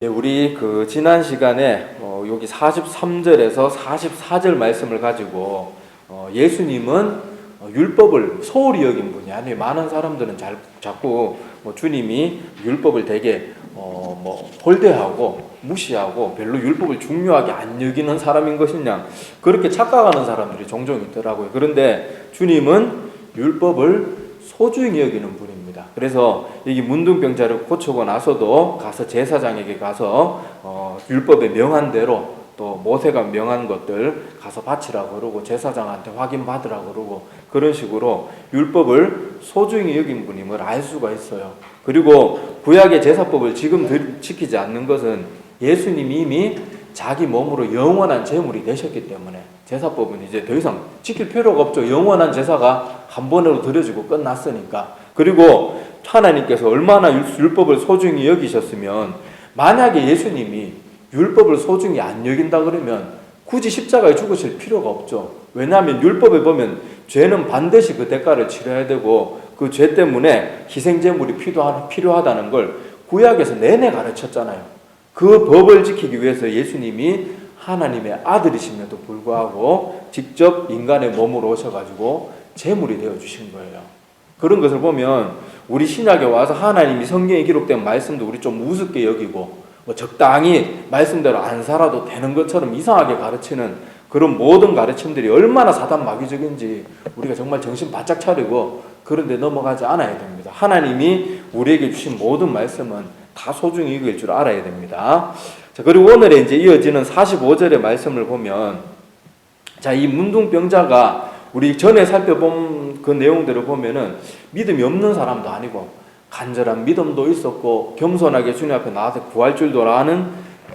우리 지난 시간에 여기 43절에서 44절 말씀을 가지고 예수님은 율법을 소홀히 여긴 분이 아니에요. 많은 사람들은 자꾸 주님이 율법을 되게 홀대하고 무시하고 별로 율법을 중요하게 안 여기는 사람인 것이냐, 그렇게 착각하는 사람들이 종종 있더라고요. 그런데 주님은 율법을 소중히 여기는 분입니다. 그래서 여기 문둥병자를 고치고 나서도 가서 제사장에게 가서 율법에 명한 대로, 또 모세가 명한 것들 가서 바치라고 그러고 제사장한테 확인받으라고 그러고, 그런 식으로 율법을 소중히 여긴 분임을 알 수가 있어요. 그리고 구약의 제사법을 지금 지키지 않는 것은 예수님이 이미 자기 몸으로 영원한 제물이 되셨기 때문에 제사법은 이제 더 이상 지킬 필요가 없죠. 영원한 제사가 한 번으로 드려지고 끝났으니까. 그리고 하나님께서 얼마나 율법을 소중히 여기셨으면, 만약에 예수님이 율법을 소중히 안 여긴다 그러면 굳이 십자가에 죽으실 필요가 없죠. 왜냐하면 율법에 보면 죄는 반드시 그 대가를 치러야 되고 그 죄 때문에 희생제물이 필요하다는 걸 구약에서 내내 가르쳤잖아요. 그 법을 지키기 위해서 예수님이 하나님의 아들이심에도 불구하고 직접 인간의 몸으로 오셔가지고 제물이 되어주신 거예요. 그런 것을 보면 우리 신약에 와서 하나님이 성경에 기록된 말씀도 우리 좀 우습게 여기고 적당히 말씀대로 안 살아도 되는 것처럼 이상하게 가르치는 그런 모든 가르침들이 얼마나 사단 마귀적인지 우리가 정말 정신 바짝 차리고 그런 데 넘어가지 않아야 됩니다. 하나님이 우리에게 주신 모든 말씀은 다 소중히 여길 줄 알아야 됩니다. 자, 그리고 오늘에 이제 이어지는 45절의 말씀을 보면, 자, 이 문둥병자가 우리 전에 살펴본 그 내용들을 보면은 믿음이 없는 사람도 아니고 간절한 믿음도 있었고 겸손하게 주님 앞에 나와서 구할 줄도 아는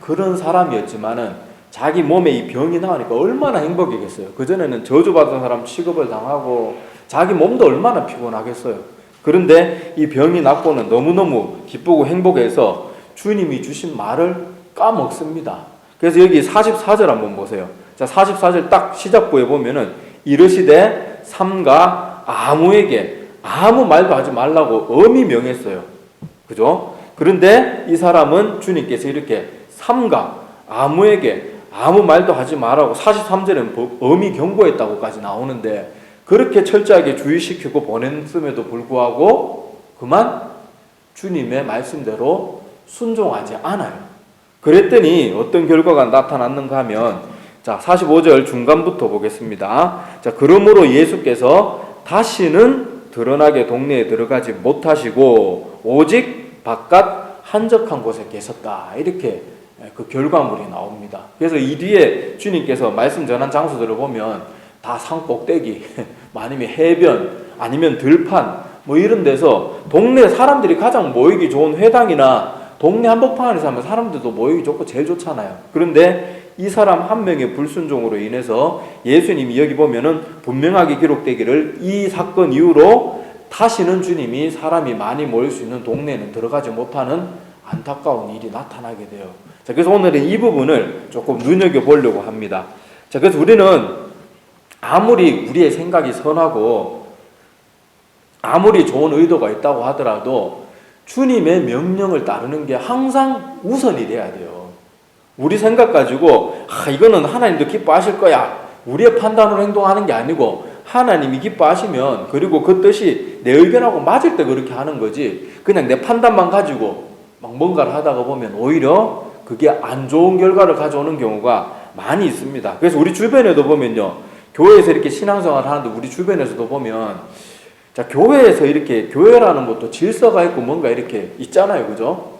그런 사람이었지만은 자기 몸에 이 병이 나으니까 얼마나 행복이겠어요. 그전에는 저주받은 사람 취급을 당하고 자기 몸도 얼마나 피곤하겠어요. 그런데 이 병이 낫고는 너무너무 기쁘고 행복해서 주님이 주신 말을 까먹습니다. 그래서 여기 44절 한번 보세요. 자, 44절 딱 시작부에 보면은 이르시되 삼가 아무에게 아무 말도 하지 말라고 엄히 명했어요. 그죠? 그런데 이 사람은 주님께서 이렇게 삼가 아무에게 아무 말도 하지 말라고 43절에는 엄히 경고했다고까지 나오는데, 그렇게 철저하게 주의시키고 보냈음에도 불구하고 그만 주님의 말씀대로 순종하지 않아요. 그랬더니 어떤 결과가 나타났는가 하면, 자, 45절 중간부터 보겠습니다. 자, 그러므로 예수께서 다시는 드러나게 동네에 들어가지 못하시고 오직 바깥 한적한 곳에 계셨다. 이렇게 그 결과물이 나옵니다. 그래서 이 뒤에 주님께서 말씀 전한 장소들을 보면 다 산 꼭대기, 아니면 해변, 아니면 들판, 이런 데서 동네 사람들이 가장 모이기 좋은 회당이나 동네 한복판에서 하면 사람들도 모이기 좋고 제일 좋잖아요. 그런데 이 사람 한 명의 불순종으로 인해서 예수님이 여기 보면은 분명하게 기록되기를 이 사건 이후로 다시는 주님이 사람이 많이 모일 수 있는 동네에는 들어가지 못하는 안타까운 일이 나타나게 돼요. 자, 그래서 오늘은 이 부분을 조금 눈여겨보려고 합니다. 자, 그래서 우리는 아무리 우리의 생각이 선하고 아무리 좋은 의도가 있다고 하더라도 주님의 명령을 따르는 게 항상 우선이 돼야 돼요. 우리 생각 가지고 이거는 하나님도 기뻐하실 거야, 우리의 판단으로 행동하는 게 아니고 하나님이 기뻐하시면, 그리고 그 뜻이 내 의견하고 맞을 때 그렇게 하는 거지, 그냥 내 판단만 가지고 막 뭔가를 하다가 보면 오히려 그게 안 좋은 결과를 가져오는 경우가 많이 있습니다. 그래서 우리 주변에도 보면요, 교회에서 이렇게 신앙생활을 하는데 우리 주변에서도 보면, 자, 교회에서 이렇게 교회라는 것도 질서가 있고 뭔가 이렇게 있잖아요. 그죠?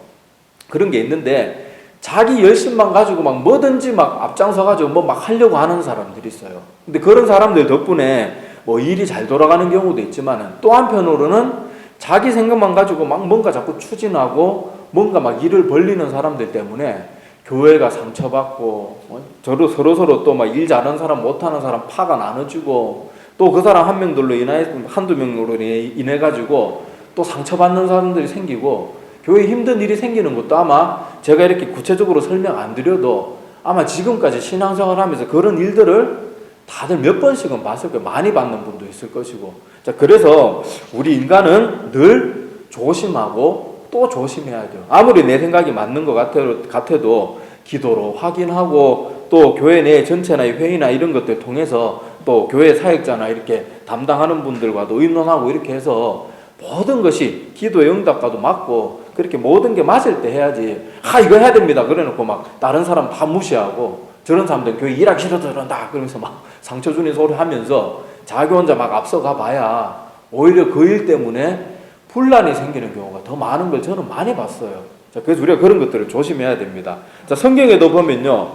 그런 게 있는데 자기 열심만 가지고 막 뭐든지 막 앞장서가지고 막 하려고 하는 사람들이 있어요. 근데 그런 사람들 덕분에 일이 잘 돌아가는 경우도 있지만, 또 한편으로는 자기 생각만 가지고 막 뭔가 자꾸 추진하고 뭔가 막 일을 벌리는 사람들 때문에 교회가 상처받고 서로 또 막 일 잘하는 사람 못하는 사람 파가 나눠지고, 또 그 사람 한 명들로 인해 한두 명으로 인해 가지고 또 상처받는 사람들이 생기고, 교회에 힘든 일이 생기는 것도 아마 제가 이렇게 구체적으로 설명 안 드려도 아마 지금까지 신앙생활 하면서 그런 일들을 다들 몇 번씩은 봤을 거예요. 많이 받는 분도 있을 것이고. 자, 그래서 우리 인간은 늘 조심하고 또 조심해야 돼요. 아무리 내 생각이 맞는 것 같아도 기도로 확인하고 또 교회 내 전체나 회의나 이런 것들 통해서 또 교회 사역자나 이렇게 담당하는 분들과도 의논하고 이렇게 해서 모든 것이 기도의 응답과도 맞고 그렇게 모든 게 맞을 때 해야지. 이거 해야 됩니다 그래놓고 막 다른 사람 다 무시하고 저런 사람들 교회 일하기 싫어서 그런다 그러면서 막 상처 주는 소리 하면서 자기 혼자 막 앞서가 봐야 오히려 그 일 때문에 분란이 생기는 경우가 더 많은 걸 저는 많이 봤어요. 자, 그래서 우리가 그런 것들을 조심해야 됩니다. 자, 성경에도 보면요,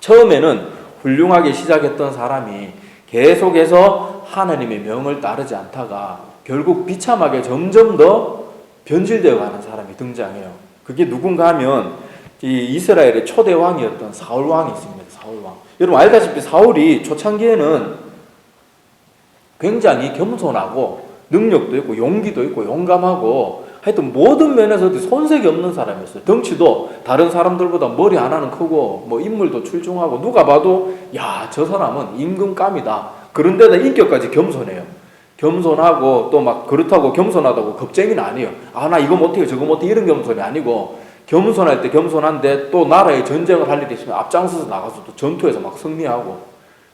처음에는 훌륭하게 시작했던 사람이 계속해서 하나님의 명을 따르지 않다가 결국 비참하게 점점 더 변질되어 가는 사람이 등장해요. 그게 누군가 하면 이 이스라엘의 초대 왕이었던 사울 왕이 있습니다. 사울 왕. 여러분 알다시피 사울이 초창기에는 굉장히 겸손하고 능력도 있고 용기도 있고 용감하고 하여튼 모든 면에서 손색이 없는 사람이었어요. 덩치도 다른 사람들보다 머리 하나는 크고 뭐 인물도 출중하고 누가 봐도 야, 저 사람은 임금감이다. 그런데다 인격까지 겸손해요. 겸손하고 또 막 그렇다고 겸손하다고 겁쟁이는 아니에요. 나 이거 못해요 저거 못해 이런 겸손이 아니고 겸손할 때 겸손한데 또 나라에 전쟁을 할 일이 있으면 앞장서서 나가서 또 전투에서 막 승리하고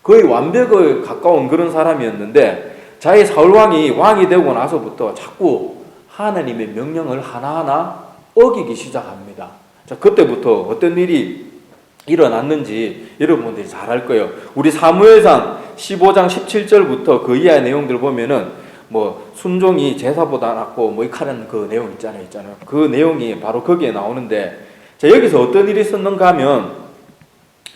거의 완벽에 가까운 그런 사람이었는데 자기 사울왕이 왕이 되고 나서부터 자꾸 하나님의 명령을 하나하나 어기기 시작합니다. 자, 그때부터 어떤 일이 일어났는지 여러분들이 잘 알 거예요. 우리 사무엘상 15장 17절부터 그 이하의 내용들 보면은 뭐 순종이 제사보다 낫고 뭐 이카는 그 내용 있잖아요. 그 내용이 바로 거기에 나오는데 자, 여기서 어떤 일이 있었는가 하면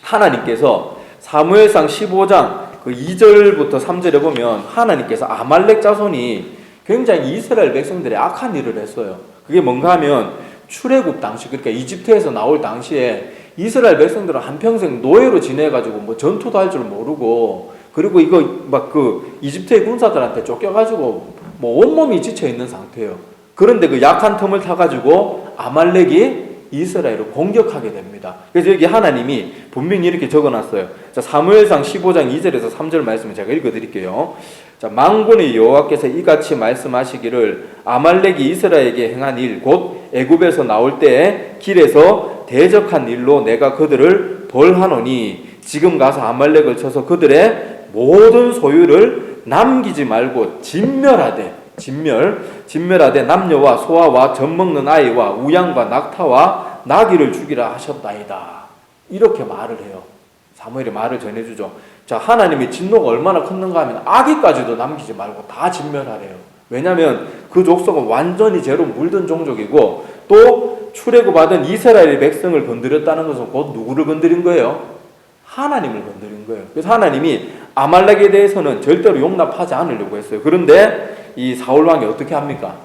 하나님께서 사무엘상 15장 그 2절부터 3절에 보면 하나님께서 아말렉 자손이 굉장히 이스라엘 백성들의 악한 일을 했어요. 그게 뭔가 하면 출애굽 당시 그러니까 이집트에서 나올 당시에 이스라엘 백성들은 한평생 노예로 지내가지고 뭐 전투도 할 줄 모르고 그리고 이거 막 그 이집트의 군사들한테 쫓겨가지고 뭐 온몸이 지쳐 있는 상태예요. 그런데 그 약한 틈을 타가지고 아말렉이 이스라엘을 공격하게 됩니다. 그래서 여기 하나님이 분명히 이렇게 적어놨어요. 자, 사무엘상 15장 2절에서 3절 말씀을 제가 읽어드릴게요. 자, 만군의 여호와께서 이같이 말씀하시기를 아말렉이 이스라엘에게 행한 일 곧 애굽에서 나올 때에 길에서 대적한 일로 내가 그들을 벌하노니 지금 가서 아말렉을 쳐서 그들의 모든 소유를 남기지 말고 진멸하되 남녀와 소아와 젖먹는 아이와 우양과 낙타와 나귀를 죽이라 하셨다이다. 이렇게 말을 해요. 사무엘이 말을 전해주죠. 자, 하나님의 진노가 얼마나 컸는가 하면 아기까지도 남기지 말고 다 진멸하래요. 왜냐하면 그 족속은 완전히 죄로 물든 종족이고 또 출애굽받은 이스라엘 백성을 건드렸다는 것은 곧 누구를 건드린 거예요? 하나님을 건드린 거예요. 그래서 하나님이 아말렉에 대해서는 절대로 용납하지 않으려고 했어요. 그런데 이 사울왕이 어떻게 합니까?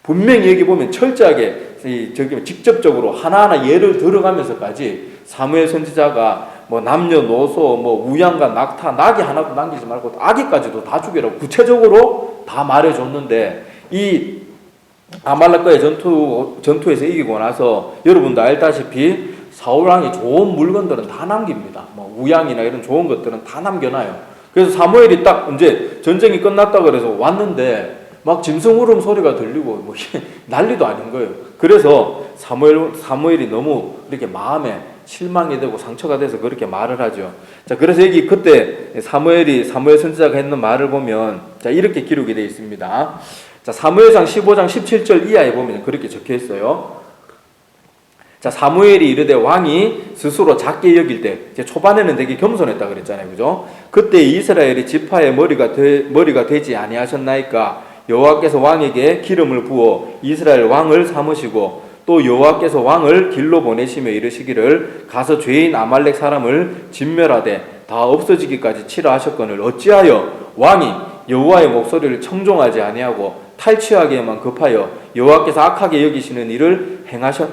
분명히 여기 보면 철저하게 직접적으로 하나하나 예를 들어가면서까지 사무엘 선지자가 뭐 남녀노소 뭐 우양과 낙타 나귀 하나도 남기지 말고 아기까지도 다 죽이라고 구체적으로 다 말해줬는데 이 아말렉과의 전투에서 이기고 나서 여러분도 알다시피 사울왕이 좋은 물건들은 다 남깁니다. 뭐 우양이나 이런 좋은 것들은 다 남겨놔요. 그래서 사무엘이 딱 이제 전쟁이 끝났다 그래서 왔는데 막 짐승 울음 소리가 들리고 뭐 난리도 아닌 거예요. 그래서 사무엘이 너무 이렇게 마음에 실망이 되고 상처가 돼서 그렇게 말을 하죠. 자, 그래서 여기 그때 사무엘 선지자가 했는 말을 보면 자, 이렇게 기록이 되어 있습니다. 자, 사무엘상 15장 17절 이하에 보면 그렇게 적혀 있어요. 자, 사무엘이 이르되 왕이 스스로 작게 여길 때 초반에는 되게 겸손했다 그랬잖아요. 그죠? 그때 이스라엘이 지파의 머리가 되지 아니하셨나이까 여호와께서 왕에게 기름을 부어 이스라엘 왕을 삼으시고 또 여호와께서 왕을 길로 보내시며 이르시기를 가서 죄인 아말렉 사람을 진멸하되 다 없어지기까지 치라 하셨거늘 어찌하여 왕이 여호와의 목소리를 청종하지 아니하고 탈취하기에만 급하여 여호와께서 악하게 여기시는 일을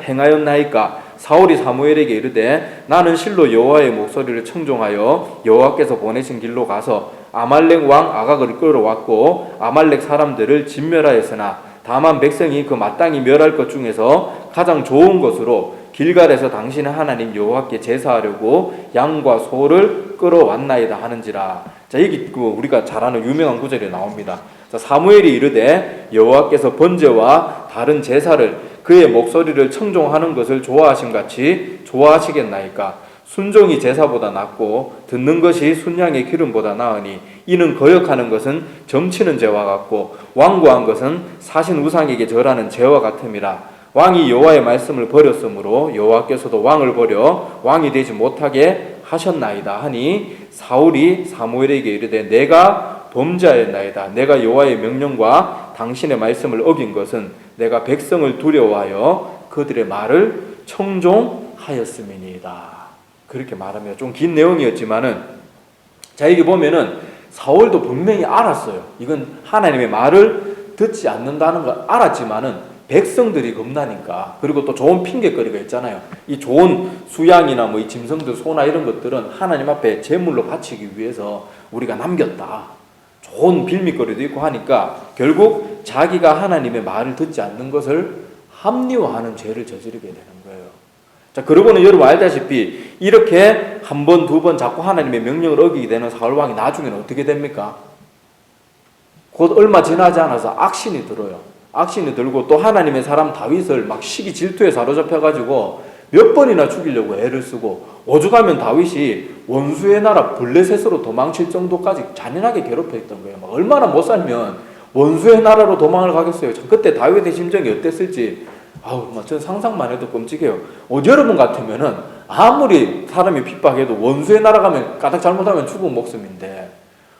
행하였나이까 사울이 사무엘에게 이르되 나는 실로 여호와의 목소리를 청종하여 여호와께서 보내신 길로 가서 아말렉 왕 아각을 끌어왔고 아말렉 사람들을 진멸하였으나 다만 백성이 그 마땅히 멸할 것 중에서 가장 좋은 것으로 길갈에서 당신의 하나님 여호와께 제사하려고 양과 소를 끌어왔나이다 하는지라. 자, 여기 우리가 잘 아는 유명한 구절이 나옵니다. 자, 사무엘이 이르되 여호와께서 번제와 다른 제사를 그의 목소리를 청종하는 것을 좋아하심 같이 좋아하시겠나이까. 순종이 제사보다 낫고 듣는 것이 순양의 기름보다 나으니 이는 거역하는 것은 점치는 죄와 같고 완고한 것은 사신 우상에게 절하는 죄와 같음이라. 왕이 여호와의 말씀을 버렸으므로 여호와께서도 왕을 버려 왕이 되지 못하게 하셨나이다 하니 사울이 사무엘에게 이르되 내가 범죄하였나이다. 내가 여호와의 명령과 당신의 말씀을 어긴 것은 내가 백성을 두려워하여 그들의 말을 청종하였음이니이다. 그렇게 말합니다. 좀 긴 내용이었지만은, 자, 여기 보면은 사울도 분명히 알았어요. 이건 하나님의 말을 듣지 않는다는 걸 알았지만은 백성들이 겁나니까, 그리고 또 좋은 핑계거리가 있잖아요. 이 좋은 수양이나 뭐 이 짐승들 소나 이런 것들은 하나님 앞에 제물로 바치기 위해서 우리가 남겼다. 좋은 빌미거리도 있고 하니까 결국 자기가 하나님의 말을 듣지 않는 것을 합리화하는 죄를 저지르게 되는 거예요. 자, 그러고는 여러분 알다시피 이렇게 한 번, 두 번 자꾸 하나님의 명령을 어기게 되는 사울왕이 나중에는 어떻게 됩니까? 곧 얼마 지나지 않아서 악신이 들어요. 악신이 들고 또 하나님의 사람 다윗을 막 시기 질투에 사로잡혀가지고 몇 번이나 죽이려고 애를 쓰고, 오죽하면 다윗이 원수의 나라 블레셋으로 도망칠 정도까지 잔인하게 괴롭혀했던 거예요. 막 얼마나 못 살면 원수의 나라로 도망을 가겠어요. 그때 다윗의 심정이 어땠을지 저는 상상만 해도 끔찍해요. 여러분 같으면은 아무리 사람이 핍박해도 원수의 나라 가면 까딱 잘못하면 죽은 목숨인데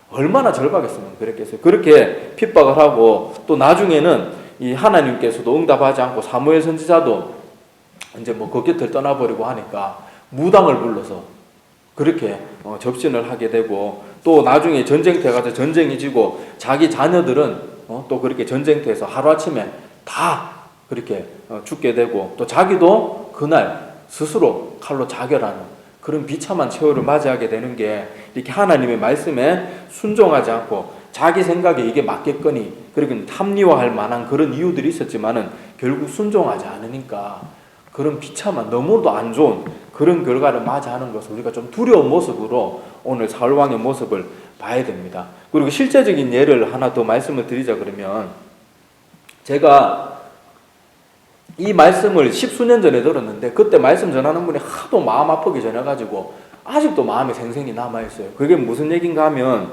얼마나 절박했으면 그랬겠어요. 그렇게 핍박을 하고 또 나중에는 이 하나님께서도 응답하지 않고 사무엘 선지자도 이제 뭐 그 곁을 떠나버리고 하니까 무당을 불러서 그렇게 접신을 하게 되고, 또 나중에 전쟁터에 가서 전쟁이 지고 자기 자녀들은 또 그렇게 전쟁터에서 하루아침에 다 그렇게 죽게 되고, 또 자기도 그날 스스로 칼로 자결하는 그런 비참한 최후를 맞이하게 되는 게, 이렇게 하나님의 말씀에 순종하지 않고 자기 생각에 이게 맞겠거니, 그리고 합리화할 만한 그런 이유들이 있었지만은 결국 순종하지 않으니까 그런 비참한, 너무도 안 좋은 그런 결과를 맞이하는 것을 우리가 좀 두려운 모습으로 오늘 사울왕의 모습을 봐야 됩니다. 그리고 실제적인 예를 하나 더 말씀을 드리자 그러면, 제가 이 말씀을 10수년 전에 들었는데 그때 말씀 전하는 분이 하도 마음 아프게 전해가지고 아직도 마음에 생생히 남아있어요. 그게 무슨 얘기인가 하면,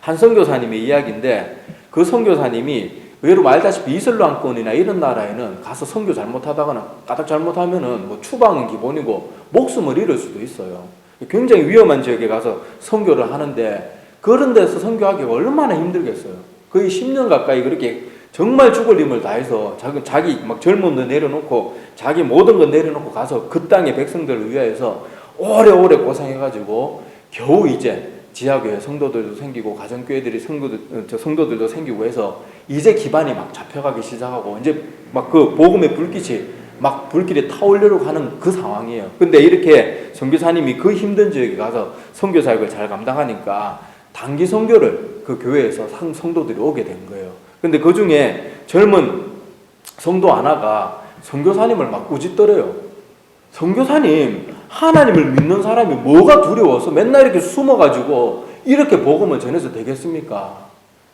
한 선교사님의 이야기인데, 그 선교사님이 여러분 알다시피 이슬람권이나 이런 나라에는 가서 선교 잘못하다가는, 까딱 잘못하면은 뭐 추방은 기본이고 목숨을 잃을 수도 있어요. 굉장히 위험한 지역에 가서 선교를 하는데, 그런 데서 선교하기가 얼마나 힘들겠어요. 거의 10년 가까이 그렇게 정말 죽을 힘을 다해서 자기 막 젊은 거 내려놓고 자기 모든 거 내려놓고 가서 그 땅의 백성들을 위하여서 오래오래 고생해가지고 겨우 이제 지하교회 성도들도 생기고 가정교회들이 성도들도 생기고 해서 이제 기반이 막 잡혀가기 시작하고 이제 막 그 복음의 불빛이 막 불길이 타오르려고 하는 그 상황이에요. 근데 이렇게 선교사님이 그 힘든 지역에 가서 선교 사역을 잘 감당하니까 단기 선교를 그 교회에서 성도들이 오게 된 거예요. 근데 그 중에 젊은 성도 하나가 선교사님을 막 꾸짖더래요. 선교사님, 하나님을 믿는 사람이 뭐가 두려워서 맨날 이렇게 숨어가지고 이렇게 복음을 전해서 되겠습니까?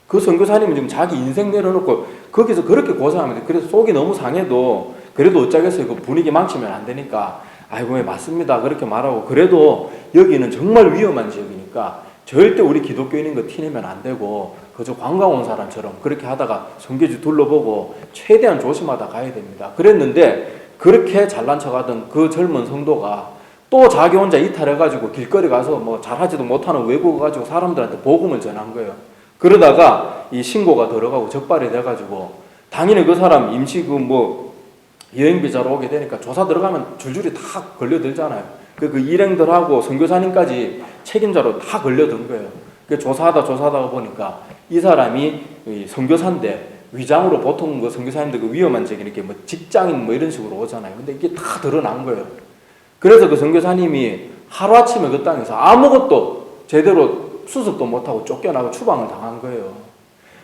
그 선교사님은 지금 자기 인생 내려놓고 거기서 그렇게 고생하면서, 그래서 속이 너무 상해도 그래도 어쩌겠어요. 그 분위기 망치면 안 되니까 아이고 왜 맞습니다 그렇게 말하고, 그래도 여기는 정말 위험한 지역이니까 절대 우리 기독교인인 거 티내면 안 되고 그저 관광 온 사람처럼 그렇게 하다가 선교지 둘러보고 최대한 조심하다 가야 됩니다. 그랬는데 그렇게 잘난 척하던 그 젊은 성도가 또 자기 혼자 이탈해가지고 길거리 가서 뭐 잘하지도 못하는 외국어 가지고 사람들한테 복음을 전한 거예요. 그러다가 이 신고가 들어가고 적발이 돼가지고, 당연히 그 사람 임시 여행비자로 오게 되니까 조사 들어가면 줄줄이 다 걸려들잖아요. 그 일행들하고 선교사님까지 책임자로 다 걸려든 거예요. 그 조사하다 보니까 이 사람이 선교사인데, 위장으로 보통 그 선교사님들 그 위험한 지역에 이렇게 뭐 직장인 뭐 이런 식으로 오잖아요. 근데 이게 다 드러난 거예요. 그래서 그 선교사님이 하루아침에 그 땅에서 아무것도 제대로 수습도 못하고 쫓겨나고 추방을 당한 거예요.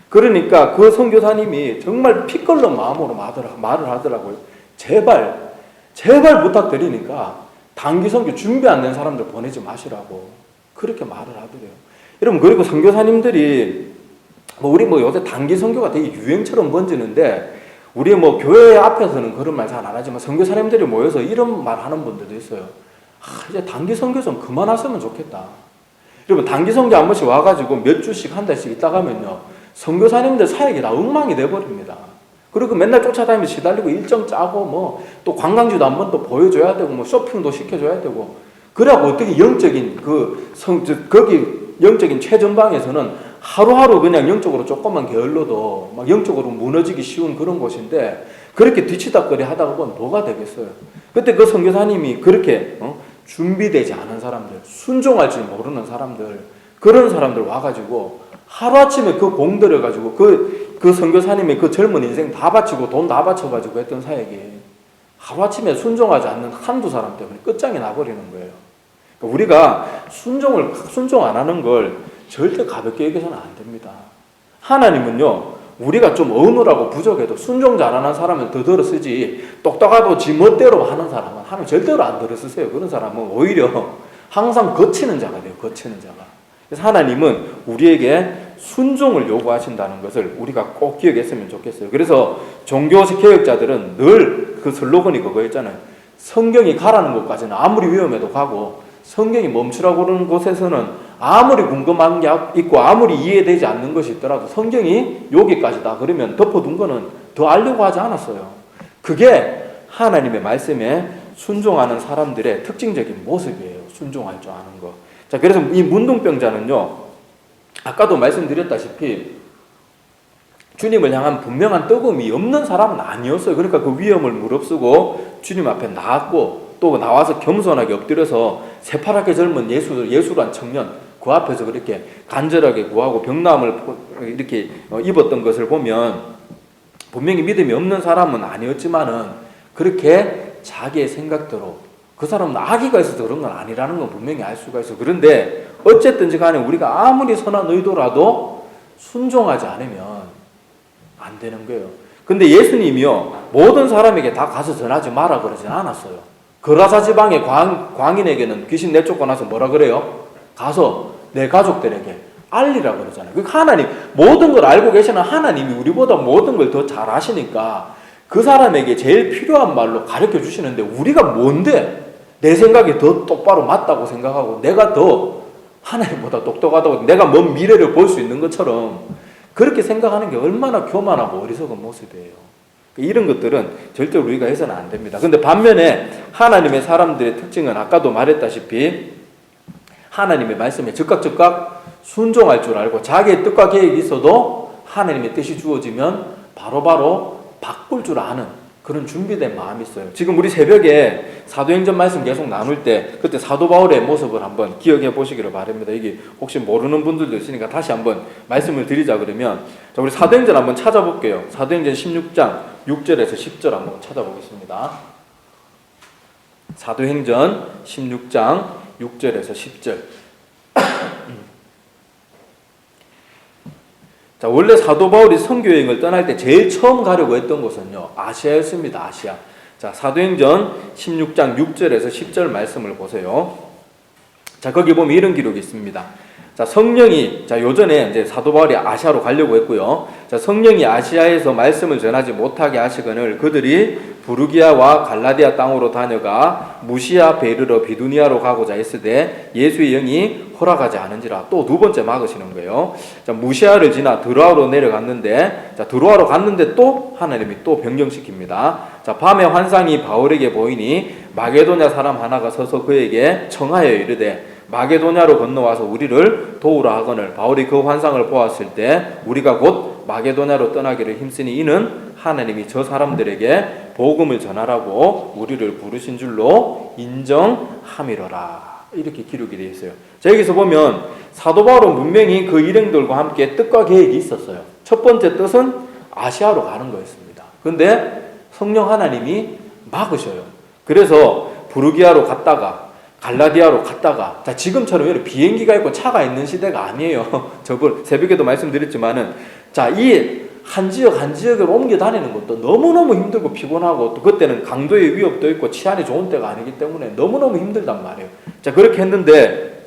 그러니까 그 선교사님이 정말 피끓는 마음으로 말을 하더라고요. 제발 부탁드리니까 단기 선교 준비 안 된 사람들 보내지 마시라고 그렇게 말을 하더래요. 여러분, 그리고 선교사님들이 우리 요새 단기 선교가 되게 유행처럼 번지는데, 우리 교회 앞에서는 그런 말 잘 안 하지만 선교사님들이 모여서 이런 말 하는 분들도 있어요. 이제 단기 선교 좀 그만하시면 좋겠다. 여러분, 단기 선교 한 번씩 와가지고 몇 주씩 한 달씩 있다 가면요, 선교사님들 사역이 다 엉망이 돼버립니다. 그리고 맨날 쫓아다니면서 시달리고 일정 짜고 또 관광지도 한번 또 보여줘야 되고 쇼핑도 시켜줘야 되고, 그래갖고 어떻게 영적인 거기 영적인 최전방에서는 하루하루 그냥 영적으로 조금만 게을러도 막 영적으로 무너지기 쉬운 그런 곳인데, 그렇게 뒤치다거리 하다가 보면 뭐가 되겠어요? 그때 그 선교사님이 그렇게 준비되지 않은 사람들, 순종할 줄 모르는 사람들, 그런 사람들 와가지고 하루아침에 그 공들여가지고 그 선교사님의 그 젊은 인생 다 바치고 돈 다 바쳐가지고 했던 사역이 하루아침에 순종하지 않는 한두 사람 때문에 끝장이 나버리는 거예요. 그러니까 우리가 순종 안 하는 걸 절대 가볍게 여겨서는 안 됩니다. 하나님은요, 우리가 좀 어눌하고 부족해도 순종 잘하는 사람은 더 들어 쓰지, 똑똑하고 지 멋대로 하는 사람은 하나님 절대로 안 들어 쓰세요. 그런 사람은 오히려 항상 거치는 자가 돼요. 거치는 자가. 그래서 하나님은 우리에게 순종을 요구하신다는 것을 우리가 꼭 기억했으면 좋겠어요. 그래서 종교개혁자들은 늘 그 슬로건이 그거였잖아요. 성경이 가라는 곳까지는 아무리 위험해도 가고, 성경이 멈추라고 그러는 곳에서는 아무리 궁금한 게 있고 아무리 이해되지 않는 것이 있더라도 성경이 여기까지다 그러면 덮어둔 거는 더 알려고 하지 않았어요. 그게 하나님의 말씀에 순종하는 사람들의 특징적인 모습이에요. 순종할 줄 아는 거. 자, 그래서 이 문둥병자는요, 아까도 말씀드렸다시피 주님을 향한 분명한 뜨거움이 없는 사람은 아니었어요. 그러니까 그 위험을 무릅쓰고 주님 앞에 나왔고, 또 나와서 겸손하게 엎드려서 새파랗게 젊은 예수란 청년 그 앞에서 그렇게 간절하게 구하고 병나음을 이렇게 입었던 것을 보면 분명히 믿음이 없는 사람은 아니었지만은 그렇게 자기의 생각대로, 그 사람은 악의가 있어서 그런 건 아니라는 건 분명히 알 수가 있어요. 그런데 어쨌든지 간에 우리가 아무리 선한 의도라도 순종하지 않으면 안 되는 거예요. 근데 예수님이요, 모든 사람에게 다 가서 전하지 마라 그러진 않았어요. 거라사 지방의 광인에게는 귀신 내쫓고 나서 뭐라 그래요? 가서 내 가족들에게 알리라 그러잖아요. 그러니까 하나님, 모든 걸 알고 계시는 하나님이 우리보다 모든 걸 더 잘 아시니까 그 사람에게 제일 필요한 말로 가르쳐 주시는데, 우리가 뭔데 내 생각이 더 똑바로 맞다고 생각하고 내가 더 하나님보다 똑똑하다고 내가 먼 미래를 볼 수 있는 것처럼 그렇게 생각하는 게 얼마나 교만하고 어리석은 모습이에요. 이런 것들은 절대로 우리가 해서는 안 됩니다. 그런데 반면에 하나님의 사람들의 특징은 아까도 말했다시피 하나님의 말씀에 즉각 순종할 줄 알고, 자기의 뜻과 계획이 있어도 하나님의 뜻이 주어지면 바로바로 바꿀 줄 아는 그런 준비된 마음이 있어요. 지금 우리 새벽에 사도행전 말씀 계속 나눌 때 그때 사도 바울의 모습을 한번 기억해 보시기를 바랍니다. 이게 혹시 모르는 분들도 있으니까 다시 한번 말씀을 드리자 그러면, 자, 우리 사도행전 한번 찾아볼게요. 사도행전 16장 6절에서 10절 한번 찾아보겠습니다. 사도행전 16장 6절에서 10절. 자, 원래 사도 바울이 선교여행을 떠날 때 제일 처음 가려고 했던 곳은요, 아시아였습니다. 아시아. 자, 사도행전 16장 6절에서 10절 말씀을 보세요. 자, 거기 보면 이런 기록이 있습니다. 자, 성령이, 요전에 이제 사도 바울이 아시아로 가려고 했고요. 자, 성령이 아시아에서 말씀을 전하지 못하게 하시거늘 그들이 부르기아와 갈라디아 땅으로 다녀가 무시아 베르러 비두니아로 가고자 했으되 예수의 영이 허락하지 않은지라. 또 두 번째 막으시는 거예요. 자, 무시아를 지나 드로아로 내려갔는데, 자, 드로아로 갔는데 또 하나님이 또 변경시킵니다. 자, 밤에 환상이 바울에게 보이니 마게도냐 사람 하나가 서서 그에게 청하여 이르되 마게도냐로 건너와서 우리를 도우라 하거늘 바울이 그 환상을 보았을 때 우리가 곧 마게도냐로 떠나기를 힘쓰니 이는 하나님이 저 사람들에게 복음을 전하라고 우리를 부르신 줄로 인정함이로라. 이렇게 기록이 되어 있어요. 자, 여기서 보면 사도 바울은 분명히 그 일행들과 함께 뜻과 계획이 있었어요. 첫 번째 뜻은 아시아로 가는 거였습니다. 그런데 성령 하나님이 막으셔요. 그래서 부르기아로 갔다가 갈라디아로 갔다가, 자, 지금처럼 이렇게 비행기가 있고 차가 있는 시대가 아니에요. 저번 새벽에도 말씀드렸지만은, 자, 이 한 지역 한 지역으로 옮겨 다니는 것도 너무너무 힘들고 피곤하고, 또 그때는 강도의 위협도 있고 치안이 좋은 때가 아니기 때문에 너무너무 힘들단 말이에요. 자, 그렇게 했는데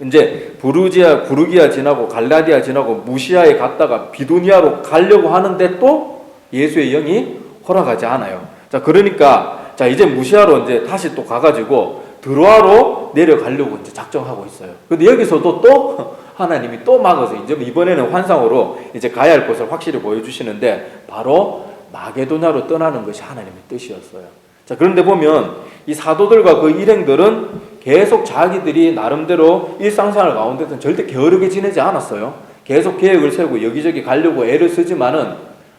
이제 부르기아 지나고 갈라디아 지나고 무시아에 갔다가 비두니아로 가려고 하는데 또 예수의 영이 허락하지 않아요. 자, 그러니까 자, 이제 무시아로 이제 다시 또 가가지고 드로아로 내려가려고 이제 작정하고 있어요. 근데 여기서도 또 하나님이 또 막아서 이제 이번에는 환상으로 이제 가야 할 곳을 확실히 보여주시는데 바로 마게도냐로 떠나는 것이 하나님의 뜻이었어요. 자, 그런데 보면 이 사도들과 그 일행들은 계속 자기들이 나름대로 일상생활 가운데서는 절대 게으르게 지내지 않았어요. 계속 계획을 세우고 여기저기 가려고 애를 쓰지만은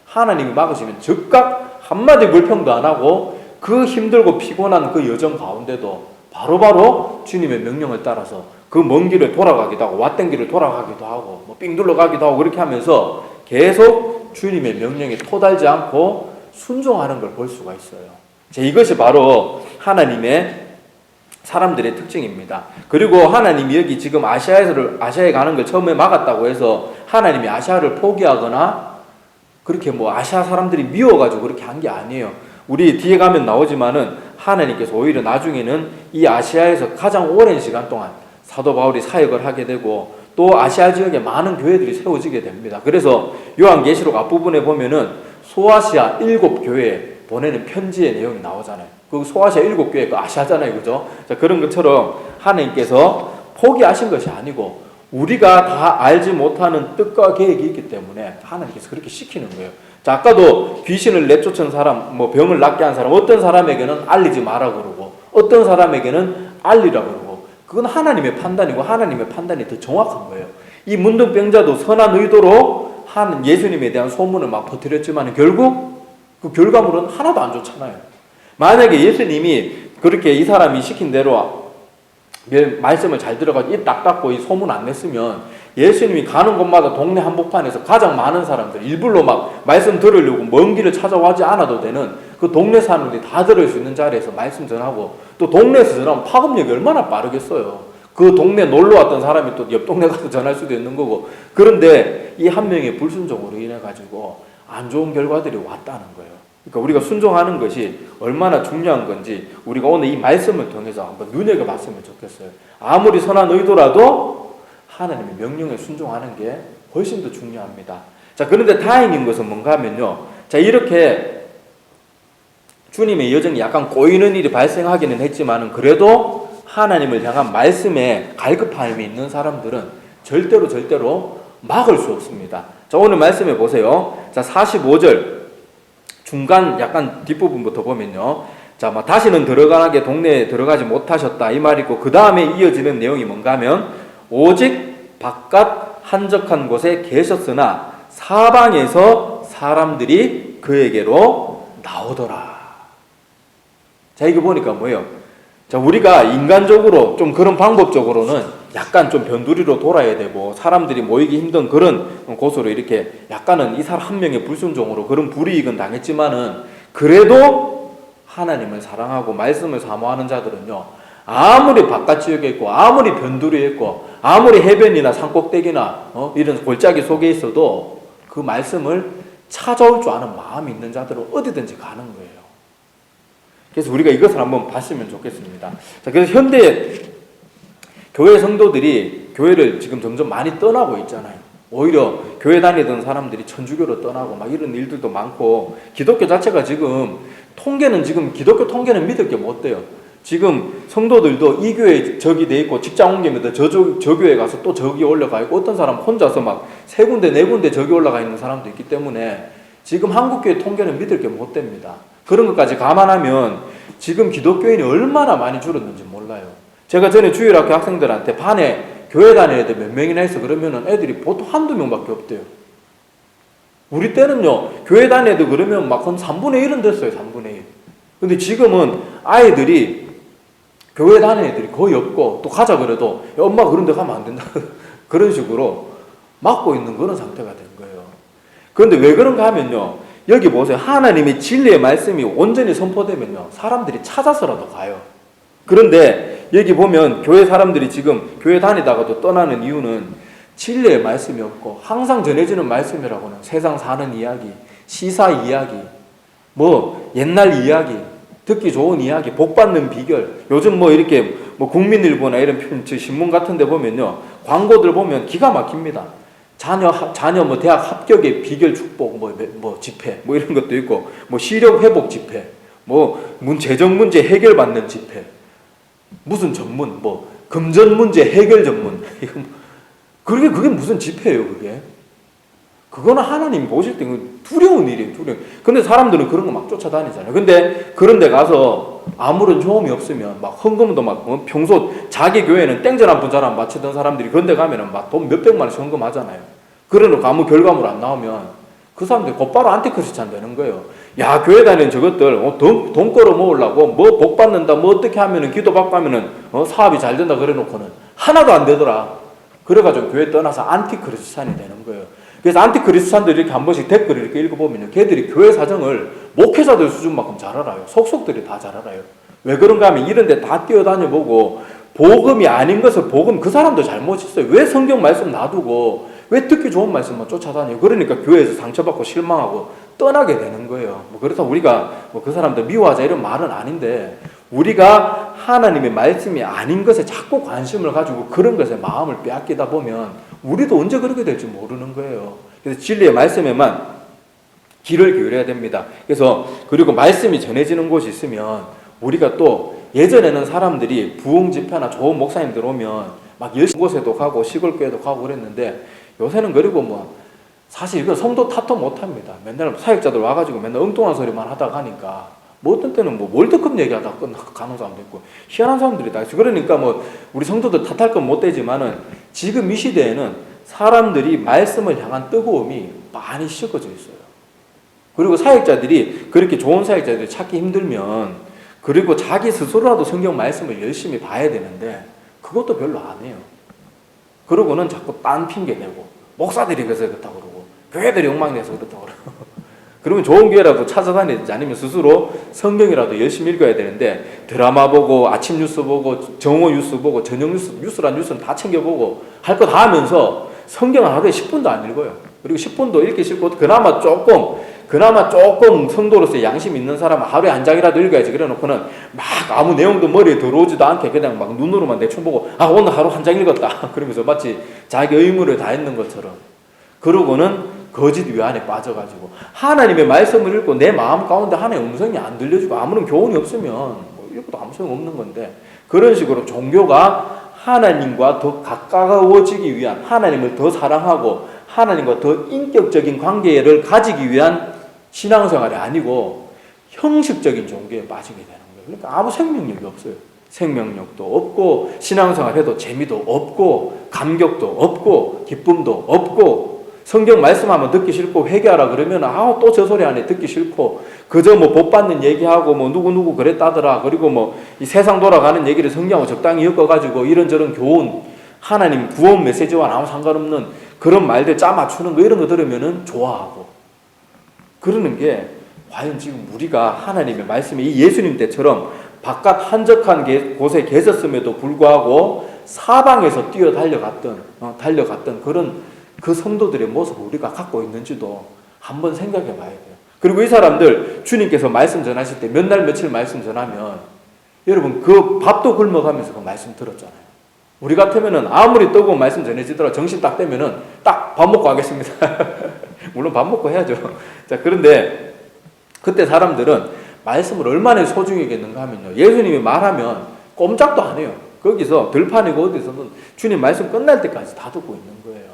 하나님이 막으시면 즉각 한마디 불평도 안 하고 그 힘들고 피곤한 그 여정 가운데도 바로바로 주님의 명령을 따라서 그 먼 길을 돌아가기도 하고 왔던 길을 돌아가기도 하고 뭐 삥 둘러가기도 하고 그렇게 하면서 계속 주님의 명령에 토달지 않고 순종하는 걸 볼 수가 있어요. 이것이 바로 하나님의 사람들의 특징입니다. 그리고 하나님이 여기 지금 아시아에 가는 걸 처음에 막았다고 해서 하나님이 아시아를 포기하거나 그렇게 뭐 아시아 사람들이 미워가지고 그렇게 한 게 아니에요. 우리 뒤에 가면 나오지만은 하나님께서 오히려 나중에는 이 아시아에서 가장 오랜 시간 동안 사도 바울이 사역을 하게 되고 또 아시아 지역에 많은 교회들이 세워지게 됩니다. 그래서 요한계시록 앞부분에 보면은 소아시아 7교회에 보내는 편지의 내용이 나오잖아요. 그 소아시아 7교회 그 아시아잖아요. 그죠? 자, 그런 것처럼 하나님께서 포기하신 것이 아니고 우리가 다 알지 못하는 뜻과 계획이 있기 때문에 하나님께서 그렇게 시키는 거예요. 자, 아까도 귀신을 내쫓은 사람, 뭐 병을 낫게 한 사람, 어떤 사람에게는 알리지 마라 그러고 어떤 사람에게는 알리라 그러고 그건 하나님의 판단이고 하나님의 판단이 더 정확한 거예요. 이 문둥병자도 선한 의도로 예수님에 대한 소문을 막 퍼뜨렸지만 결국 그 결과물은 하나도 안 좋잖아요. 만약에 예수님이 그렇게 이 사람이 시킨 대로 말씀을 잘 들어가지고 입 딱 닫고 이 소문 안 냈으면 예수님이 가는 곳마다 동네 한복판에서 가장 많은 사람들 일부러 막 말씀 들으려고 먼 길을 찾아와지 않아도 되는 그 동네 사람들이 다 들을 수 있는 자리에서 말씀 전하고 또 동네에서 전하면 파급력이 얼마나 빠르겠어요. 그 동네 놀러 왔던 사람이 또 옆 동네 가서 전할 수도 있는 거고. 그런데 이 한 명의 불순종으로 인해 가지고 안 좋은 결과들이 왔다는 거예요. 그러니까 우리가 순종하는 것이 얼마나 중요한 건지 우리가 오늘 이 말씀을 통해서 한번 눈여겨봤으면 좋겠어요. 아무리 선한 의도라도 하나님의 명령에 순종하는 게 훨씬 더 중요합니다. 자, 그런데 다행인 것은 뭔가 하면요. 자, 이렇게 주님의 여정이 약간 꼬이는 일이 발생하기는 했지만은 그래도 하나님을 향한 말씀에 갈급함이 있는 사람들은 절대로 막을 수 없습니다. 자, 오늘 말씀해 보세요. 자, 45절 중간 약간 뒷부분부터 보면요. 자, 다시는 들어가게 동네에 들어가지 못하셨다 이 말이고 그 다음에 이어지는 내용이 뭔가 하면 오직 바깥 한적한 곳에 계셨으나 사방에서 사람들이 그에게로 나오더라. 자, 이거 보니까 뭐예요? 자, 우리가 인간적으로 좀 그런 방법적으로는 약간 좀 변두리로 돌아야 되고 사람들이 모이기 힘든 그런 곳으로 이렇게 약간은 이 사람 한 명의 불순종으로 그런 불이익은 당했지만은 그래도 하나님을 사랑하고 말씀을 사모하는 자들은요, 아무리 바깥 지역에 있고 아무리 변두리에 있고 아무리 해변이나 산꼭대기나 이런 골짜기 속에 있어도 그 말씀을 찾아올 줄 아는 마음이 있는 자들은 어디든지 가는 거예요. 그래서 우리가 이것을 한번 봤으면 좋겠습니다. 자, 그래서 현대 교회 성도들이 교회를 지금 점점 많이 떠나고 있잖아요. 오히려 교회 다니던 사람들이 천주교로 떠나고 막 이런 일들도 많고 기독교 자체가 지금 기독교 통계는 믿을 게 못 돼요. 지금 성도들도 이 교회 저기 돼 있고 직장 옮기면 저 교회 가서 또 저기 올라가 있고 어떤 사람 혼자서 막 3군데 4군데 저기 올라가 있는 사람도 있기 때문에 지금 한국교회 통계는 믿을 게 못 됩니다. 그런 것까지 감안하면 지금 기독교인이 얼마나 많이 줄었는지 몰라요. 제가 전에 주일학교 학생들한테 반에 교회 다니는 애들 몇 명이나 해서 그러면은 애들이 보통 한두 명밖에 없대요. 우리 때는요, 교회 다니는 애들 그러면 막 한 3분의 1은 됐어요, 3분의 1. 근데 지금은 아이들이 교회 다니는 애들이 거의 없고 또 가자 그래도 엄마 그런 데 가면 안 된다. 그런 식으로 막고 있는 그런 상태가 된 거예요. 그런데 왜 그런가 하면요. 여기 보세요. 하나님의 진리의 말씀이 온전히 선포되면요. 사람들이 찾아서라도 가요. 그런데 여기 보면 교회 사람들이 지금 교회 다니다가도 떠나는 이유는 진리의 말씀이 없고 항상 전해지는 말씀이라고는 세상 사는 이야기, 시사 이야기, 뭐 옛날 이야기, 듣기 좋은 이야기, 복 받는 비결, 요즘 뭐 이렇게 뭐 국민일보나 이런 신문 같은 데 보면요, 광고들 보면 기가 막힙니다. 자녀 뭐 대학 합격의 비결 축복 뭐 집회 뭐 이런 것도 있고, 뭐 시력 회복 집회, 뭐 재정 문제 해결 받는 집회, 무슨 전문 뭐 금전 문제 해결 전문 그게 무슨 집회예요, 그게? 그거는 하나님 보실 때 두려운 일이에요, 두려운. 근데 사람들은 그런 거 막 쫓아다니잖아요. 근데 그런 데 가서 아무런 조음이 없으면 막 헌금도 막 평소 자기 교회는 땡전 한 푼 잘 안 바치던 사람들이 그런 데 가면은 막 돈 몇백만 원씩 헌금하잖아요. 그러놓고 아무 결과물 안 나오면 그 사람들이 곧바로 안티크리스찬 되는 거예요. 야, 교회 다니는 저것들 돈 끌어 모으려고 뭐 복 받는다, 뭐 어떻게 하면은 기도 받고 하면은 사업이 잘 된다 그래 놓고는 하나도 안 되더라. 그래가지고 교회 떠나서 안티크리스찬이 되는 거예요. 그래서 안티크리스찬들이 이렇게 한 번씩 댓글을 이렇게 읽어보면 걔들이 교회 사정을 목회자들 수준만큼 잘 알아요. 속속들이 다 잘 알아요. 왜 그런가 하면 이런 데 다 뛰어다녀보고 복음이 아닌 것을 복음, 그 사람도 잘못 있어요. 왜 성경 말씀 놔두고 왜 듣기 좋은 말씀만 쫓아다녀요? 그러니까 교회에서 상처받고 실망하고 떠나게 되는 거예요. 뭐 그렇다고 우리가 뭐 그 사람들 미워하자 이런 말은 아닌데, 우리가 하나님의 말씀이 아닌 것에 자꾸 관심을 가지고 그런 것에 마음을 빼앗기다 보면 우리도 언제 그렇게 될지 모르는 거예요. 그래서 진리의 말씀에만 귀를 기울여야 됩니다. 그래서 그리고 말씀이 전해지는 곳이 있으면 우리가 또, 예전에는 사람들이 부흥 집회나 좋은 목사님들 오면 막 열심히 곳에도 가고 시골 교회도 가고 그랬는데, 요새는 그리고 뭐 사실 이건 성도 탓도 못합니다. 맨날 사역자들 와가지고 맨날 엉뚱한 소리만 하다 가니까 뭐 어떤 때는 뭐 월드컵 얘기하다 가는 사람도 있고 희한한 사람들이 다 있어요. 그러니까 뭐 우리 성도들 탓할 건 못 되지만은 지금 이 시대에는 사람들이 말씀을 향한 뜨거움이 많이 식어져 있어요. 그리고 사역자들이 그렇게 좋은 사역자들이 찾기 힘들면, 그리고 자기 스스로라도 성경 말씀을 열심히 봐야 되는데 그것도 별로 안 해요. 그러고는 자꾸 딴 핑계 내고, 목사들이 그래서 그렇다고 그러고 교회들이 엉망내서 그렇다고 그러고 그러면 좋은 교회라도 찾아다니지, 아니면 스스로 성경이라도 열심히 읽어야 되는데 드라마 보고 아침 뉴스 보고 정오 뉴스 보고 저녁 뉴스란 뉴스는 다 챙겨보고 할 거 다 하면서 성경을 하루에 10분도 안 읽어요. 그리고 10분도 읽기 싫고 그나마 조금 성도로서의 양심 있는 사람은 하루에 한 장이라도 읽어야지. 그래 놓고는 막 아무 내용도 머리에 들어오지도 않게 그냥 막 눈으로만 대충 보고 오늘 하루 한 장 읽었다 그러면서 마치 자기 의무를 다했는 것처럼, 그러고는 거짓 위안에 빠져가지고 하나님의 말씀을 읽고 내 마음 가운데 하나님의 음성이 안 들려주고 아무런 교훈이 없으면 뭐 읽어도 아무 소용 없는 건데, 그런 식으로 종교가 하나님과 더 가까워지기 위한, 하나님을 더 사랑하고 하나님과 더 인격적인 관계를 가지기 위한 신앙생활이 아니고 형식적인 종교에 빠지게 되는 거예요. 그러니까 아무 생명력이 없어요. 생명력도 없고 신앙생활 해도 재미도 없고 감격도 없고 기쁨도 없고, 성경 말씀하면 듣기 싫고 회개하라 그러면 또 저 소리 안에 듣기 싫고, 그저 뭐 복 받는 얘기하고 뭐 누구 그랬다더라, 그리고 뭐 이 세상 돌아가는 얘기를 성경하고 적당히 엮어가지고 이런저런 교훈, 하나님 구원 메시지와 아무 상관없는 그런 말들 짜 맞추는 거, 이런 거 들으면은 좋아하고 그러는 게, 과연 지금 우리가 하나님의 말씀이 이 예수님 때처럼 바깥 한적한 곳에 계셨음에도 불구하고 사방에서 뛰어 달려갔던 그런 그 성도들의 모습을 우리가 갖고 있는지도 한번 생각해 봐야 돼요. 그리고 이 사람들 주님께서 말씀 전하실 때 몇 날 며칠 말씀 전하면, 여러분 그 밥도 굶어가면서 그 말씀 들었잖아요. 우리 같으면은 아무리 뜨거운 말씀 전해지더라도 정신 딱 되면은 딱 밥 먹고 하겠습니다. 물론 밥 먹고 해야죠. 자, 그런데 그때 사람들은 말씀을 얼마나 소중히 여겼는가 하면요, 예수님이 말하면 꼼짝도 안 해요. 거기서 들판이고 어디서든 주님 말씀 끝날 때까지 다 듣고 있는 거예요.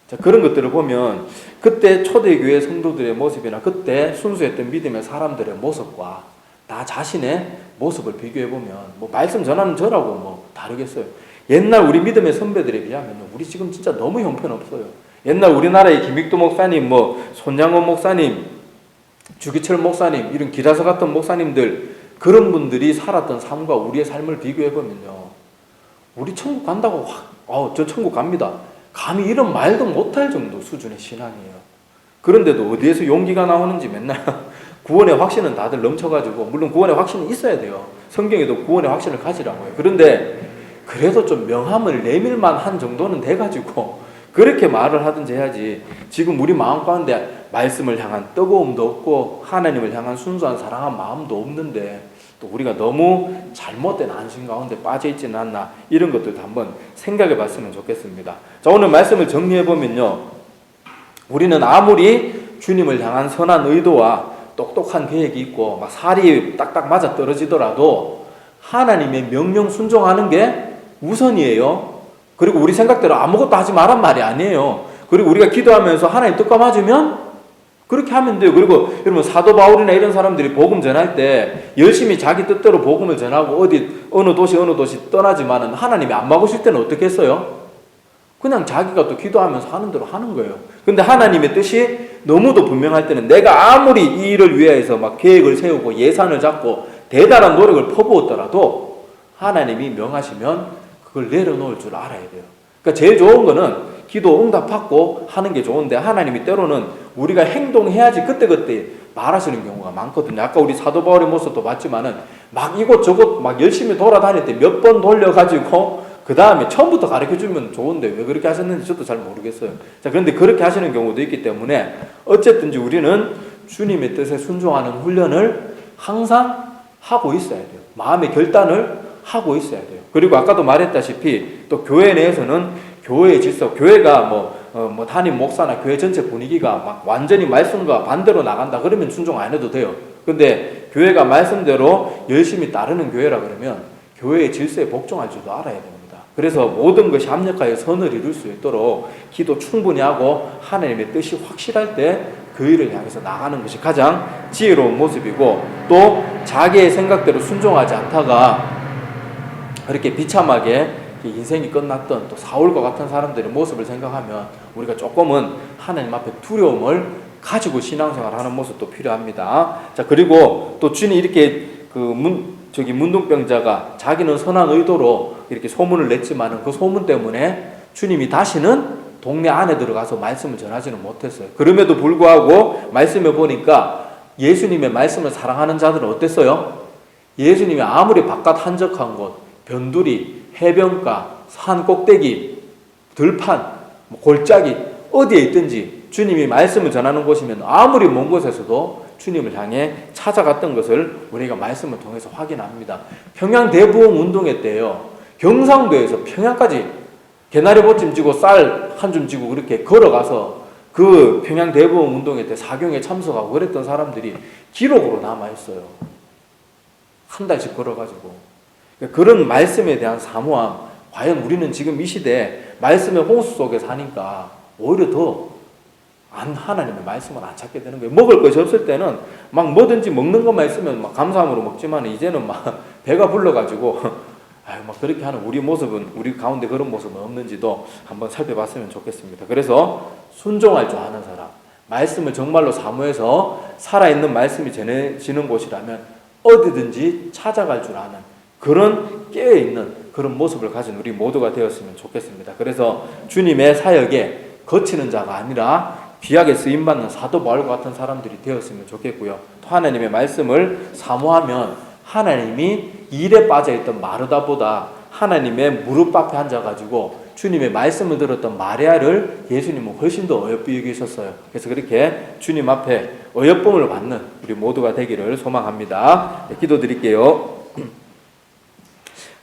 자, 그런 것들을 보면 그때 초대교회 성도들의 모습이나 그때 순수했던 믿음의 사람들의 모습과 나 자신의 모습을 비교해보면 뭐 말씀 전하는 저라고 뭐 다르겠어요. 옛날 우리 믿음의 선배들에 비하면 우리 지금 진짜 너무 형편없어요. 옛날 우리나라의 김익도 목사님, 뭐 손양원 목사님, 주기철 목사님, 이런 기라서 같은 목사님들, 그런 분들이 살았던 삶과 우리의 삶을 비교해보면요, 우리 천국 간다고 저 천국 갑니다, 감히 이런 말도 못할 정도 수준의 신앙이에요. 그런데도 어디에서 용기가 나오는지 맨날 구원의 확신은 다들 넘쳐가지고, 물론 구원의 확신이 있어야 돼요. 성경에도 구원의 확신을 가지라고요. 그런데 그래도 좀 명함을 내밀만 한 정도는 돼가지고 그렇게 말을 하든지 해야지, 지금 우리 마음 가운데 말씀을 향한 뜨거움도 없고 하나님을 향한 순수한 사랑한 마음도 없는데 또 우리가 너무 잘못된 안심 가운데 빠져 있지는 않나, 이런 것들도 한번 생각해 봤으면 좋겠습니다. 자, 오늘 말씀을 정리해 보면요, 우리는 아무리 주님을 향한 선한 의도와 똑똑한 계획이 있고 막 살이 딱딱 맞아 떨어지더라도 하나님의 명령 순종하는 게 우선이에요. 그리고 우리 생각대로 아무것도 하지 말란 말이 아니에요. 그리고 우리가 기도하면서 하나님 뜻과 맞으면 그렇게 하면 돼요. 그리고 여러분, 사도 바울이나 이런 사람들이 복음 전할 때 열심히 자기 뜻대로 복음을 전하고 어느 도시 떠나지만은 하나님이 안 막으실 때는 어떻게 했어요? 그냥 자기가 또 기도하면서 하는 대로 하는 거예요. 근데 하나님의 뜻이 너무도 분명할 때는 내가 아무리 이 일을 위해서 막 계획을 세우고 예산을 잡고 대단한 노력을 퍼부었더라도 하나님이 명하시면 그걸 내려놓을 줄 알아야 돼요. 그러니까 제일 좋은 거는 기도 응답받고 하는 게 좋은데, 하나님이 때로는 우리가 행동해야지 그때그때 말하시는 경우가 많거든요. 아까 우리 사도 바울의 모습도 봤지만은 막 이곳저곳 막 열심히 돌아다닐 때 몇 번 돌려가지고 그 다음에 처음부터 가르쳐주면 좋은데 왜 그렇게 하셨는지 저도 잘 모르겠어요. 자, 그런데 그렇게 하시는 경우도 있기 때문에 어쨌든지 우리는 주님의 뜻에 순종하는 훈련을 항상 하고 있어야 돼요. 마음의 결단을 하고 있어야 돼요. 그리고 아까도 말했다시피 또 교회 내에서는 교회의 질서, 교회가 뭐 담임 목사나 교회 전체 분위기가 막 완전히 말씀과 반대로 나간다 그러면 순종 안 해도 돼요. 근데 교회가 말씀대로 열심히 따르는 교회라 그러면 교회의 질서에 복종할 줄도 알아야 됩니다. 그래서 모든 것이 합력하여 선을 이룰 수 있도록 기도 충분히 하고 하나님의 뜻이 확실할 때 그 일을 향해서 나가는 것이 가장 지혜로운 모습이고, 또 자기의 생각대로 순종하지 않다가 그렇게 비참하게 인생이 끝났던 또 사울과 같은 사람들의 모습을 생각하면 우리가 조금은 하나님 앞에 두려움을 가지고 신앙생활을 하는 모습도 필요합니다. 자, 그리고 또 주님 이렇게 문둥병자가 자기는 선한 의도로 이렇게 소문을 냈지만은 그 소문 때문에 주님이 다시는 동네 안에 들어가서 말씀을 전하지는 못했어요. 그럼에도 불구하고 말씀해 보니까 예수님의 말씀을 사랑하는 자들은 어땠어요? 예수님이 아무리 바깥 한적한 곳, 변두리, 해변가, 산 꼭대기, 들판, 골짜기 어디에 있든지 주님이 말씀을 전하는 곳이면 아무리 먼 곳에서도 주님을 향해 찾아갔던 것을 우리가 말씀을 통해서 확인합니다. 평양 대부흥 운동회 때요, 경상도에서 평양까지 개나리 보찜 지고 쌀 한 줌 지고 그렇게 걸어가서 그 평양 대부흥 운동회 때 사경에 참석하고 그랬던 사람들이 기록으로 남아있어요. 한 달씩 걸어가지고. 그런 말씀에 대한 사모함, 과연 우리는 지금 이 시대에 말씀의 홍수 속에 사니까 오히려 더 하나님의 말씀을 안 찾게 되는 거예요. 먹을 것이 없을 때는 막 뭐든지 먹는 것만 있으면 막 감사함으로 먹지만, 이제는 막 배가 불러가지고 막 그렇게 하는 우리 모습은, 우리 가운데 그런 모습은 없는지도 한번 살펴봤으면 좋겠습니다. 그래서 순종할 줄 아는 사람, 말씀을 정말로 사모해서 살아있는 말씀이 전해지는 곳이라면 어디든지 찾아갈 줄 아는 그런 깨어있는 그런 모습을 가진 우리 모두가 되었으면 좋겠습니다. 그래서 주님의 사역에 거치는 자가 아니라 귀하게 쓰임받는 사도 바울과 같은 사람들이 되었으면 좋겠고요. 또 하나님의 말씀을 사모하면 하나님이 일에 빠져있던 마르다보다 하나님의 무릎 앞에 앉아가지고 주님의 말씀을 들었던 마리아를 예수님은 훨씬 더 어여삐 여기셨어요. 그래서 그렇게 주님 앞에 어여쁨을 받는 우리 모두가 되기를 소망합니다. 기도드릴게요.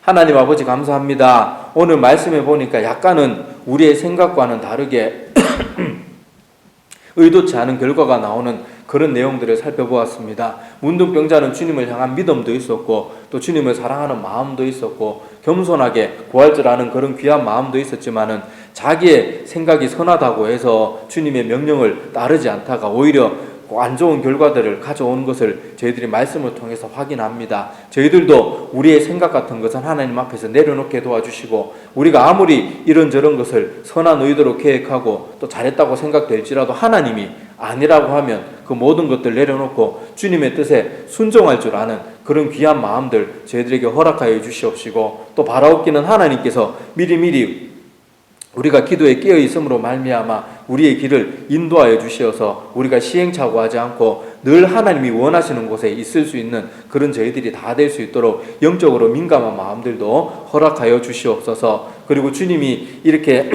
하나님 아버지 감사합니다. 오늘 말씀해 보니까 약간은 우리의 생각과는 다르게 의도치 않은 결과가 나오는 그런 내용들을 살펴보았습니다. 문둥병자는 주님을 향한 믿음도 있었고 또 주님을 사랑하는 마음도 있었고 겸손하게 구할 줄 아는 그런 귀한 마음도 있었지만은 자기의 생각이 선하다고 해서 주님의 명령을 따르지 않다가 오히려 안 좋은 결과들을 가져오는 것을 저희들이 말씀을 통해서 확인합니다. 저희들도 우리의 생각 같은 것은 하나님 앞에서 내려놓게 도와주시고, 우리가 아무리 이런저런 것을 선한 의도로 계획하고 또 잘했다고 생각될지라도 하나님이 아니라고 하면 그 모든 것들 내려놓고 주님의 뜻에 순종할 줄 아는 그런 귀한 마음들 저희들에게 허락하여 주시옵시고, 또 바라옵기는 하나님께서 미리미리 우리가 기도에 깨어 있음으로 말미암아 우리의 길을 인도하여 주시어서 우리가 시행착오하지 않고 늘 하나님이 원하시는 곳에 있을 수 있는 그런 저희들이 다 될 수 있도록 영적으로 민감한 마음들도 허락하여 주시옵소서. 그리고 주님이 이렇게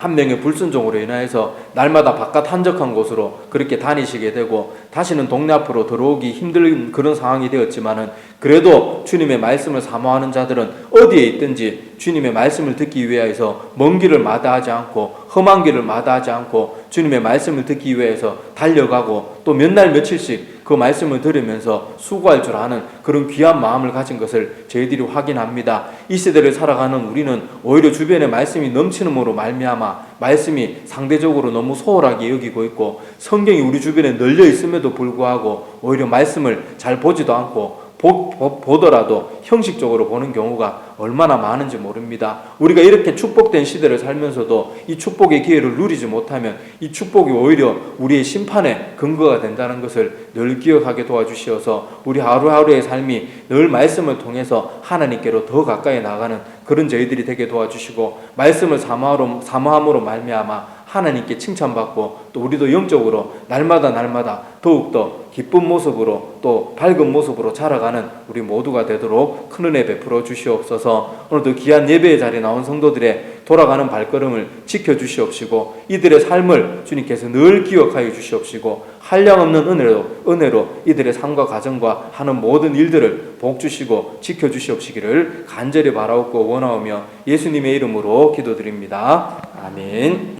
한 명의 불순종으로 인하여서 날마다 바깥 한적한 곳으로 그렇게 다니시게 되고 다시는 동네 앞으로 들어오기 힘든 그런 상황이 되었지만은 그래도 주님의 말씀을 사모하는 자들은 어디에 있든지 주님의 말씀을 듣기 위하여서 먼 길을 마다하지 않고 험한 길을 마다하지 않고 주님의 말씀을 듣기 위해서 달려가고 또 몇 날 며칠씩 그 말씀을 들으면서 수고할 줄 아는 그런 귀한 마음을 가진 것을 저희들이 확인합니다. 이 시대를 살아가는 우리는 오히려 주변에 말씀이 넘치는으로 말미암아 말씀이 상대적으로 너무 소홀하게 여기고 있고 성경이 우리 주변에 널려 있음에도 불구하고 오히려 말씀을 잘 보지도 않고 보더라도 형식적으로 보는 경우가 얼마나 많은지 모릅니다. 우리가 이렇게 축복된 시대를 살면서도 이 축복의 기회를 누리지 못하면 이 축복이 오히려 우리의 심판의 근거가 된다는 것을 늘 기억하게 도와주시어서 우리 하루하루의 삶이 늘 말씀을 통해서 하나님께로 더 가까이 나가는 그런 저희들이 되게 도와주시고 말씀을 사모함으로 말미암아 하나님께 칭찬받고 또 우리도 영적으로 날마다 더욱더 기쁜 모습으로 또 밝은 모습으로 자라가는 우리 모두가 되도록 큰 은혜 베풀어 주시옵소서. 오늘도 귀한 예배의 자리에 나온 성도들의 돌아가는 발걸음을 지켜주시옵시고 이들의 삶을 주님께서 늘 기억하여 주시옵시고 한량없는 은혜로 이들의 삶과 가정과 하는 모든 일들을 복 주시고 지켜주시옵시기를 간절히 바라옵고 원하오며 예수님의 이름으로 기도드립니다. 아멘.